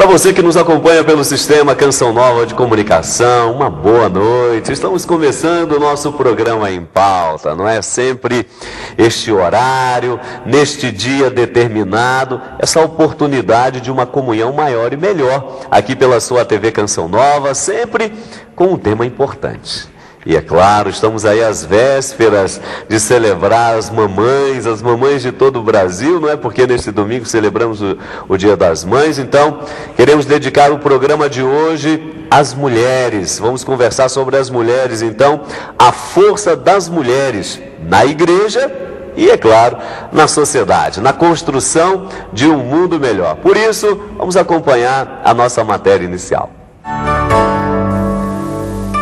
Para você que nos acompanha pelo Sistema Canção Nova de Comunicação, uma boa noite. Estamos começando o nosso programa Em Pauta, não é? Sempre este horário, neste dia determinado, essa oportunidade de uma comunhão maior e melhor aqui pela sua TV Canção Nova, sempre com um tema importante. E é claro, estamos aí às vésperas de celebrar as mamães de todo o Brasil, não é? Porque neste domingo celebramos o Dia das Mães, então queremos dedicar o programa de hoje às mulheres. Vamos conversar sobre as mulheres, então, a força das mulheres na igreja e, é claro, na sociedade, na construção de um mundo melhor. Por isso, vamos acompanhar a nossa matéria inicial.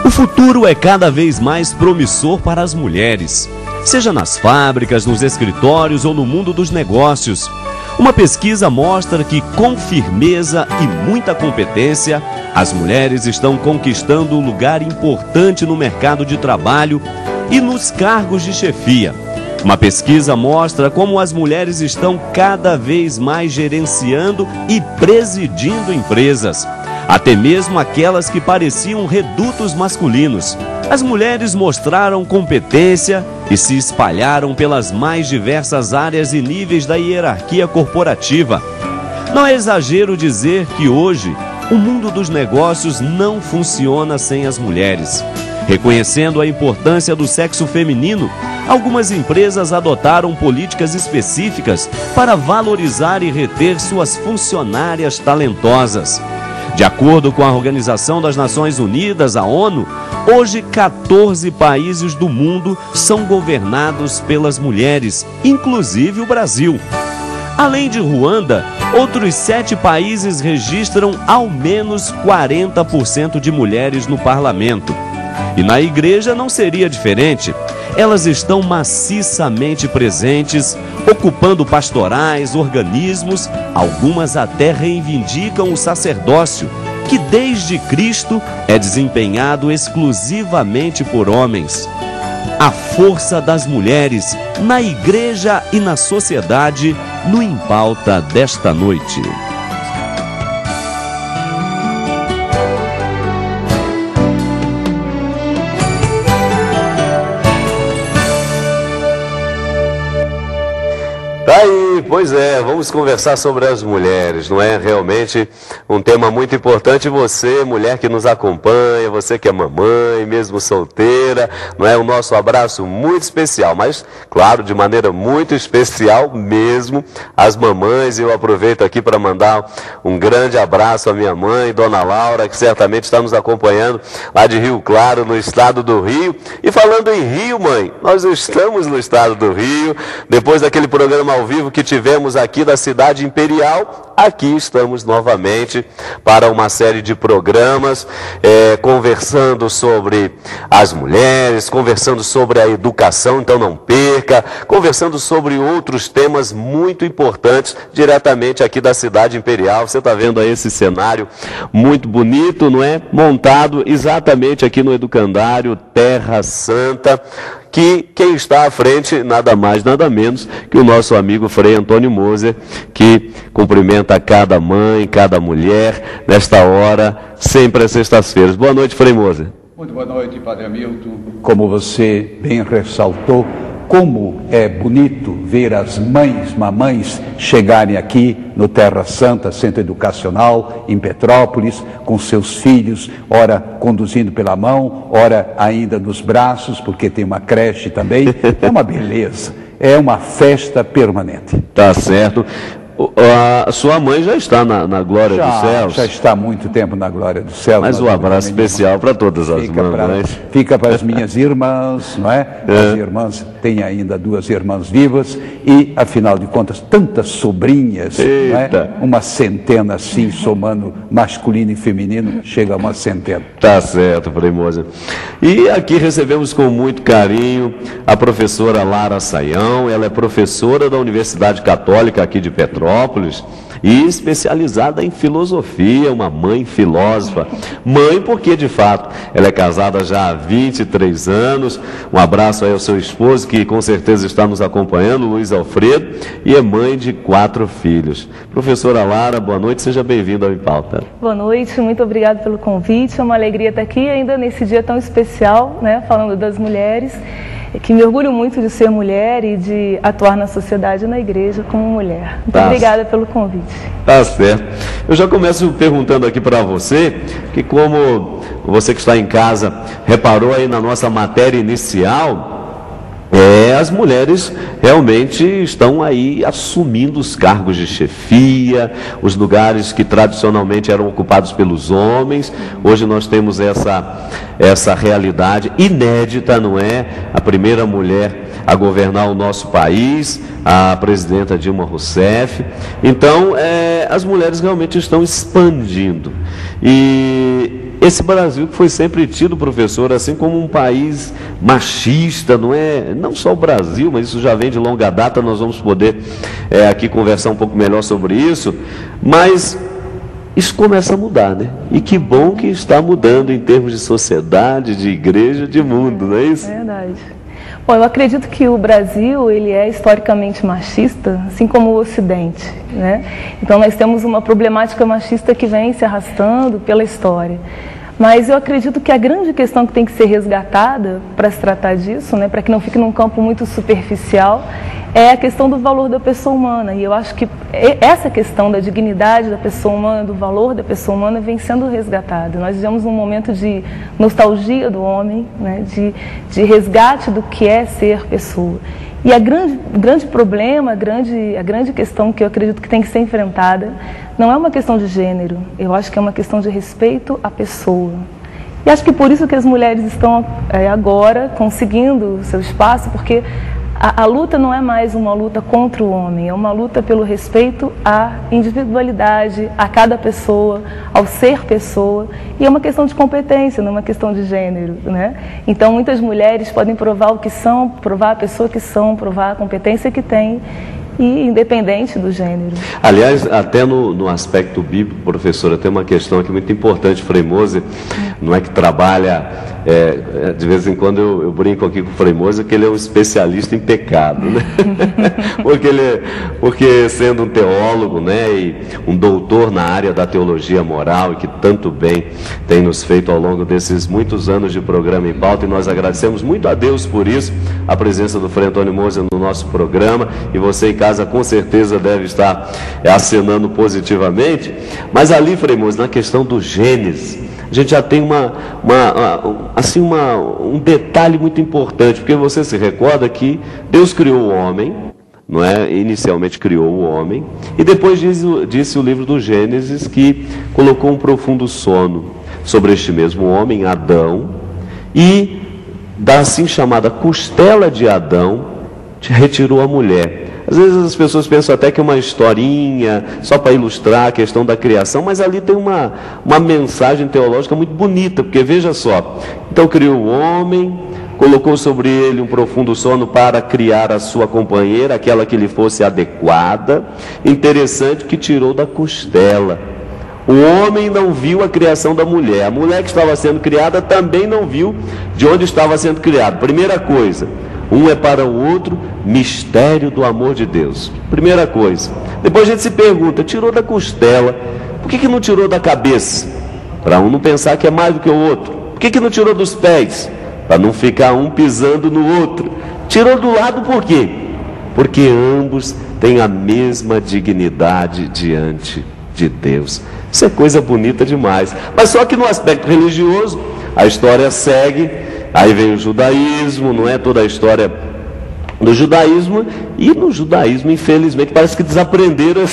O futuro é cada vez mais promissor para as mulheres, seja nas fábricas, nos escritórios ou no mundo dos negócios. Uma pesquisa mostra que, com firmeza e muita competência, as mulheres estão conquistando um lugar importante no mercado de trabalho e nos cargos de chefia. Uma pesquisa mostra como as mulheres estão cada vez mais gerenciando e presidindo empresas, até mesmo aquelas que pareciam redutos masculinos. As mulheres mostraram competência e se espalharam pelas mais diversas áreas e níveis da hierarquia corporativa. Não é exagero dizer que hoje o mundo dos negócios não funciona sem as mulheres. Reconhecendo a importância do sexo feminino, algumas empresas adotaram políticas específicas para valorizar e reter suas funcionárias talentosas. De acordo com a Organização das Nações Unidas, a ONU, hoje 14 países do mundo são governados pelas mulheres, inclusive o Brasil. Além de Ruanda, outros 7 países registram ao menos 40% de mulheres no parlamento. E na igreja não seria diferente. Elas estão maciçamente presentes, ocupando pastorais, organismos, algumas até reivindicam o sacerdócio, que desde Cristo é desempenhado exclusivamente por homens. A força das mulheres na igreja e na sociedade no Em Pauta desta noite. Pois é, vamos conversar sobre as mulheres, não é? Realmente um tema muito importante. Você, mulher que nos acompanha, você que é mamãe, mesmo solteira, não é? O nosso abraço muito especial, mas, claro, de maneira muito especial mesmo, as mamães. Eu aproveito aqui para mandar um grande abraço à minha mãe, Dona Laura, que certamente está nos acompanhando lá de Rio Claro, no estado do Rio. E falando em Rio, mãe, nós estamos no estado do Rio, depois daquele programa ao vivo que tivemos aqui da Cidade Imperial, aqui estamos novamente para uma série de programas, conversando sobre as mulheres, conversando sobre a educação, então não perca, conversando sobre outros temas muito importantes, diretamente aqui da Cidade Imperial. Você está vendo aí esse cenário muito bonito, não é? Montado exatamente aqui no Educandário Terra Santa, que quem está à frente, nada mais, nada menos que o nosso amigo Frei Antônio Moser, que cumprimenta cada mãe, cada mulher, nesta hora, sempre às sextas-feiras. Boa noite, Frei Moser. Muito boa noite, Padre Hamilton. Como você bem ressaltou, como é bonito ver as mamães chegarem aqui no Terra Santa, Centro Educacional, em Petrópolis, com seus filhos, ora conduzindo pela mão, ora ainda nos braços, porque tem uma creche também. É uma beleza, é uma festa permanente. Tá certo. A sua mãe já está na glória dos céus. Já está há muito tempo na glória dos céus. Mas um abraço especial para todas as mamães. Fica para as minhas irmãs, não é? As irmãs, tem ainda 2 irmãs vivas e, afinal de contas, tantas sobrinhas, não é? Uma centena assim, somando masculino e feminino, chega a uma centena. Tá certo, Frei Moser. E aqui recebemos com muito carinho a professora Lara Saião. Ela é professora da Universidade Católica aqui de Petrópolis. Petrópolis, e especializada em filosofia, uma mãe filósofa. Mãe porque, de fato, ela é casada já há 23 anos. Um abraço aí ao seu esposo, que com certeza está nos acompanhando, Luiz Alfredo, e é mãe de 4 filhos. Professora Lara, boa noite, seja bem-vinda ao Em Pauta. Boa noite, muito obrigada pelo convite, é uma alegria estar aqui, ainda nesse dia tão especial, né, falando das mulheres, que me orgulho muito de ser mulher e de atuar na sociedade e na igreja como mulher. Muito obrigada pelo convite. Tá certo. Eu já começo perguntando aqui para você, que como você que está em casa reparou aí na nossa matéria inicial, as mulheres realmente estão aí assumindo os cargos de chefia, os lugares que tradicionalmente eram ocupados pelos homens. Hoje nós temos essa realidade inédita, não é? A primeira mulher a governar o nosso país, a presidenta Dilma Rousseff. Então, as mulheres realmente estão expandindo. E esse Brasil que foi sempre tido, professor, assim como um país machista, não é? Não só o Brasil, mas isso já vem de longa data, nós vamos poder aqui conversar um pouco melhor sobre isso, mas isso começa a mudar, né? E que bom que está mudando em termos de sociedade, de igreja, de mundo, não é isso? É verdade. Bom, eu acredito que o Brasil, ele é historicamente machista, assim como o Ocidente, né? Então nós temos uma problemática machista que vem se arrastando pela história. Mas eu acredito que a grande questão que tem que ser resgatada para se tratar disso, né, para que não fique num campo muito superficial, é a questão do valor da pessoa humana. E eu acho que essa questão da dignidade da pessoa humana, do valor da pessoa humana, vem sendo resgatada. Nós vivemos um momento de nostalgia do homem, né, de resgate do que é ser pessoa. E o grande problema, a grande questão que eu acredito que tem que ser enfrentada, não é uma questão de gênero, eu acho que é uma questão de respeito à pessoa. E acho que por isso que as mulheres estão agora conseguindo o seu espaço, porque a luta não é mais uma luta contra o homem, é uma luta pelo respeito à individualidade, a cada pessoa, ao ser pessoa, e é uma questão de competência, não é uma questão de gênero, né? Então muitas mulheres podem provar o que são, provar a pessoa que são, provar a competência que têm, e independente do gênero. Aliás, até no aspecto bíblico, professora, tem uma questão aqui muito importante. Frei Moser, não é que trabalha, de vez em quando eu brinco aqui com o Frei Moser, que ele é um especialista em pecado, né? porque sendo um teólogo, né, e um doutor na área da teologia moral, e que tanto bem tem nos feito ao longo desses muitos anos de programa Em Pauta, e nós agradecemos muito a Deus por isso, a presença do Frei Antônio Moser no nosso programa, e você em casa com certeza deve estar acenando positivamente. Mas ali, Frei Moser, na questão do Gênesis, a gente já tem um detalhe muito importante, porque você se recorda que Deus criou o homem, não é? Inicialmente criou o homem, e depois disse o livro do Gênesis que colocou um profundo sono sobre este mesmo homem, Adão, e da assim chamada costela de Adão retirou a mulher. Às vezes as pessoas pensam até que é uma historinha, só para ilustrar a questão da criação, mas ali tem uma mensagem teológica muito bonita, porque veja só, então criou o homem, colocou sobre ele um profundo sono para criar a sua companheira, aquela que lhe fosse adequada. Interessante que tirou da costela. O homem não viu a criação da mulher, a mulher que estava sendo criada também não viu de onde estava sendo criada. Primeira coisa, um é para o outro, mistério do amor de Deus. Primeira coisa. Depois a gente se pergunta, tirou da costela, por que não tirou da cabeça? Para um não pensar que é mais do que o outro. Por que não tirou dos pés? Para não ficar um pisando no outro. Tirou do lado por quê? Porque ambos têm a mesma dignidade diante de Deus. Isso é coisa bonita demais. Mas só que no aspecto religioso, a história segue. Aí vem o judaísmo, não é? Toda a história do judaísmo. E no judaísmo, infelizmente, parece que desaprenderam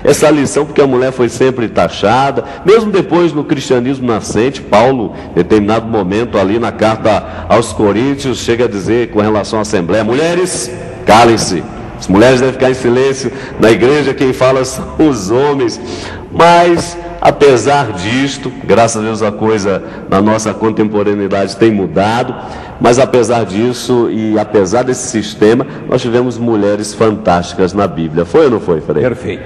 essa lição, porque a mulher foi sempre taxada. Mesmo depois no cristianismo nascente, Paulo, em determinado momento ali na carta aos Coríntios, chega a dizer com relação à Assembleia: mulheres, calem-se. As mulheres devem ficar em silêncio. Na igreja quem fala são os homens. Mas apesar disto, graças a Deus a coisa na nossa contemporaneidade tem mudado, Mas apesar disso e apesar desse sistema, nós tivemos mulheres fantásticas na Bíblia. Foi ou não foi, Frei? Perfeito.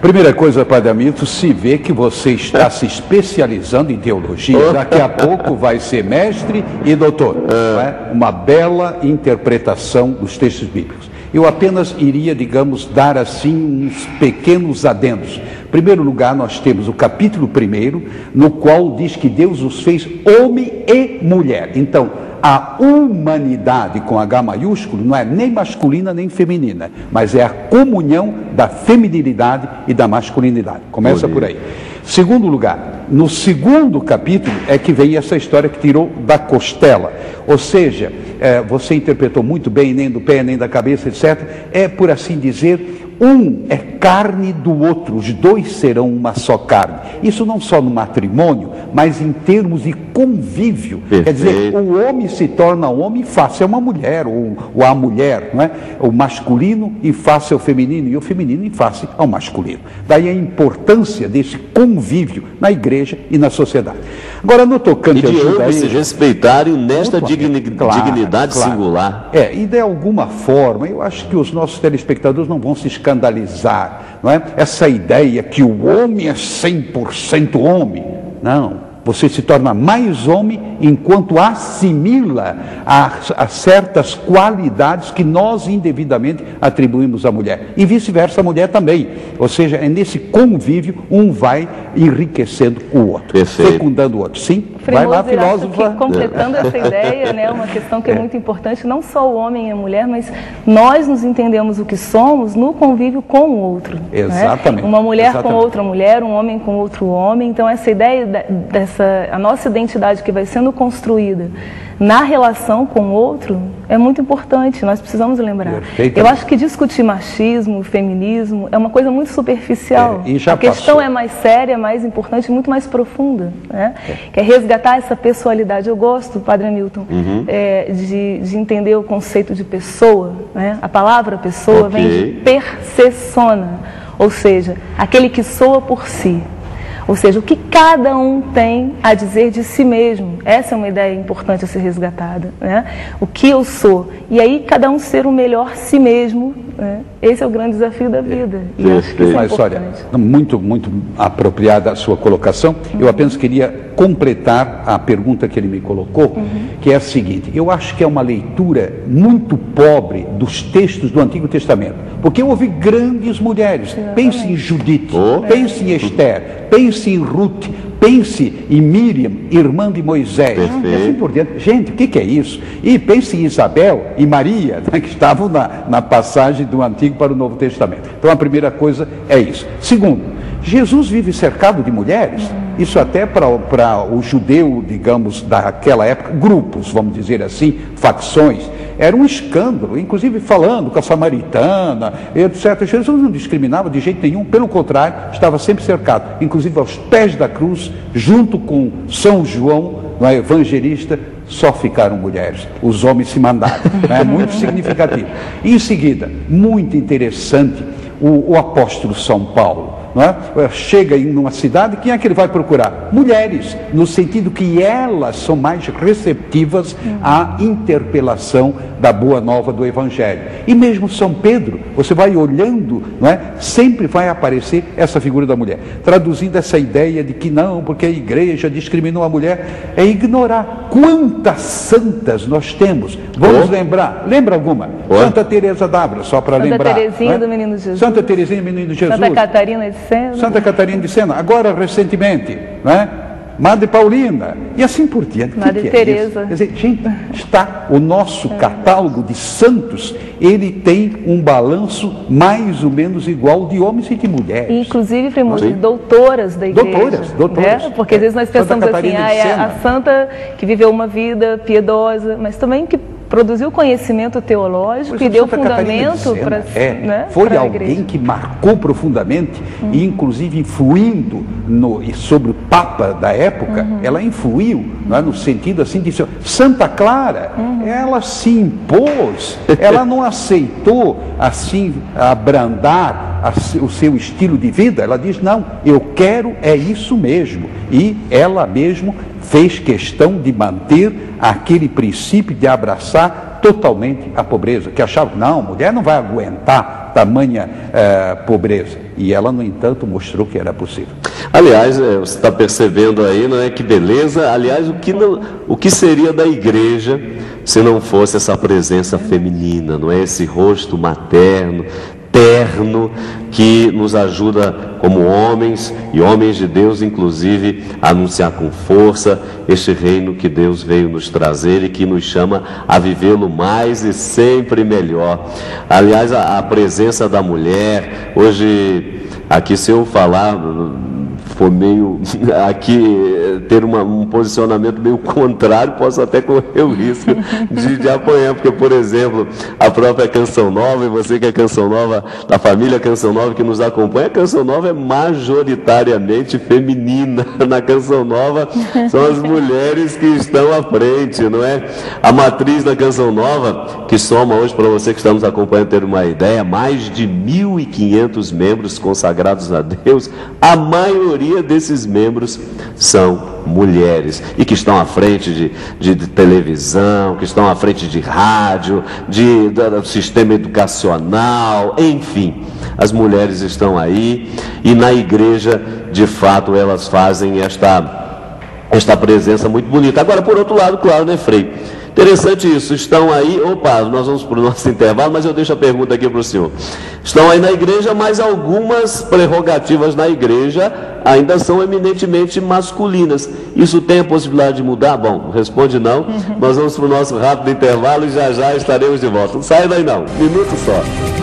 Primeira coisa, Padre Hamilton, se vê que você está se especializando em teologia. Daqui a pouco vai ser mestre e doutor. Não é? Uma bela interpretação dos textos bíblicos. Eu apenas iria, digamos, dar assim uns pequenos adendos. Em primeiro lugar, nós temos o capítulo 1, no qual diz que Deus os fez homem e mulher. Então, a humanidade com H maiúsculo não é nem masculina nem feminina, mas é a comunhão da feminilidade e da masculinidade. Começa por aí. Segundo lugar, no segundo capítulo é que vem essa história que tirou da costela. Ou seja, você interpretou muito bem, nem do pé, nem da cabeça, etc. É, por assim dizer, um é carne do outro, os dois serão uma só carne. Isso não só no matrimônio, mas em termos de convívio. Perfeito. Quer dizer, o homem se torna homem face a uma mulher, ou a mulher, não é? O masculino em face ao feminino, e o feminino em face ao masculino. Daí a importância desse convívio na igreja e na sociedade. Agora, no tocante a judaísmo, se respeitarem nesta dignidade singular. E de alguma forma, eu acho que os nossos telespectadores não vão se escandalizar, não é? Essa ideia que o homem é 100% homem. Não. Você se torna mais homem enquanto assimila a certas qualidades que nós indevidamente atribuímos à mulher. E vice-versa, a mulher também. Ou seja, é nesse convívio, um vai enriquecendo o outro, Perfeito. Fecundando o outro. Sim, vai lá, filósofa. Completando essa ideia, né, uma questão que é muito importante, não só o homem e a mulher, mas nós nos entendemos o que somos no convívio com o outro. Exatamente. Né? Uma mulher com outra mulher, um homem com outro homem. Então, essa ideia a nossa identidade que vai sendo construída na relação com o outro é muito importante, nós precisamos lembrar. Eu acho que discutir machismo, feminismo é uma coisa muito superficial. A questão é mais séria, mais importante, muito mais profunda, né? Que é resgatar essa pessoalidade. Eu gosto, Padre Hamilton, de entender o conceito de pessoa, né? A palavra pessoa vem de persona, ou seja, aquele que soa por si. Ou seja, o que cada um tem a dizer de si mesmo. Essa é uma ideia importante a ser resgatada, né? O que eu sou. E aí, cada um ser o melhor si mesmo, né? Esse é o grande desafio da vida. E acho que isso é importante. Olha, muito apropriada a sua colocação. Eu apenas queria completar a pergunta que ele me colocou, que é a seguinte. Eu acho que é uma leitura muito pobre dos textos do Antigo Testamento. Porque houve grandes mulheres. Pense em Judite, pense em Esther, pense em Ruth, pense em Miriam, irmã de Moisés, e assim por diante. Gente, o que é isso? E pense em Isabel e Maria, né, que estavam na passagem do Antigo para o Novo Testamento. Então a primeira coisa é isso. Segundo, Jesus vive cercado de mulheres. Isso até para o judeu, digamos, daquela época, grupos, vamos dizer assim, facções, era um escândalo, inclusive falando com a samaritana, etc. Jesus não discriminava de jeito nenhum, pelo contrário, estava sempre cercado, inclusive aos pés da cruz, junto com São João, no evangelista, só ficaram mulheres, os homens se mandaram. É muito significativo. Em seguida, muito interessante, o apóstolo São Paulo. Não é? Chega em uma cidade, quem é que ele vai procurar? Mulheres, no sentido que elas são mais receptivas à interpelação da boa nova do Evangelho. E mesmo São Pedro, você vai olhando, não é? Sempre vai aparecer essa figura da mulher, traduzindo essa ideia de que não, porque a igreja discriminou a mulher, é ignorar quantas santas nós temos. Vamos lembrar, lembra alguma? Santa Teresa d'Ávila, só para lembrar. Santa Teresinha do Menino Jesus. Santa Teresinha do Menino Jesus. Santa Catarina de Sena. Santa Catarina de Sena, agora recentemente, não é? Madre Paulina, e assim por diante. Madre Teresa. Quer dizer, gente, está o nosso catálogo de santos, ele tem um balanço mais ou menos igual de homens e de mulheres. Inclusive, de doutoras da igreja. Doutoras. Né? Porque às vezes nós pensamos assim, é a santa que viveu uma vida piedosa, mas também que produziu conhecimento teológico e deu fundamento para foi alguém que marcou profundamente e inclusive influindo sobre o Papa da época, ela influiu, não é, no sentido assim de Santa Clara, ela se impôs, ela não aceitou assim abrandar o seu estilo de vida? Ela diz, não, eu quero é isso mesmo. E ela mesmo fez questão de manter aquele princípio de abraçar totalmente a pobreza, que achava que não, mulher não vai aguentar tamanha pobreza. E ela, no entanto, mostrou que era possível. Aliás, você está percebendo aí, não é, que beleza? Aliás, o que seria da igreja se não fosse essa presença feminina, não é? Esse rosto materno, terno, que nos ajuda como homens e homens de Deus, inclusive, a anunciar com força este reino que Deus veio nos trazer e que nos chama a vivê-lo mais e sempre melhor. Aliás, a presença da mulher, hoje, aqui se eu falar, for meio, aqui, ter um posicionamento meio contrário, posso até correr o risco de apanhar, porque, por exemplo, a própria Canção Nova, e você que é Canção Nova, da família Canção Nova que nos acompanha, a Canção Nova é majoritariamente feminina. Na Canção Nova são as mulheres que estão à frente, não é? A matriz da Canção Nova, que soma hoje, para você que está nos acompanhando ter uma ideia, mais de 1.500 membros consagrados a Deus, a maioria desses membros são mulheres e que estão à frente de televisão, que estão à frente de rádio, do sistema educacional, enfim, as mulheres estão aí e na igreja, de fato, elas fazem esta presença muito bonita. Agora, por outro lado, claro, né, Frei? Interessante isso, estão aí, nós vamos para o nosso intervalo, mas eu deixo a pergunta aqui para o senhor. Estão aí na igreja, mas algumas prerrogativas na igreja ainda são eminentemente masculinas. Isso tem a possibilidade de mudar? Bom, responde não. Nós vamos para o nosso rápido intervalo e já estaremos de volta. Não sai daí não, minuto só.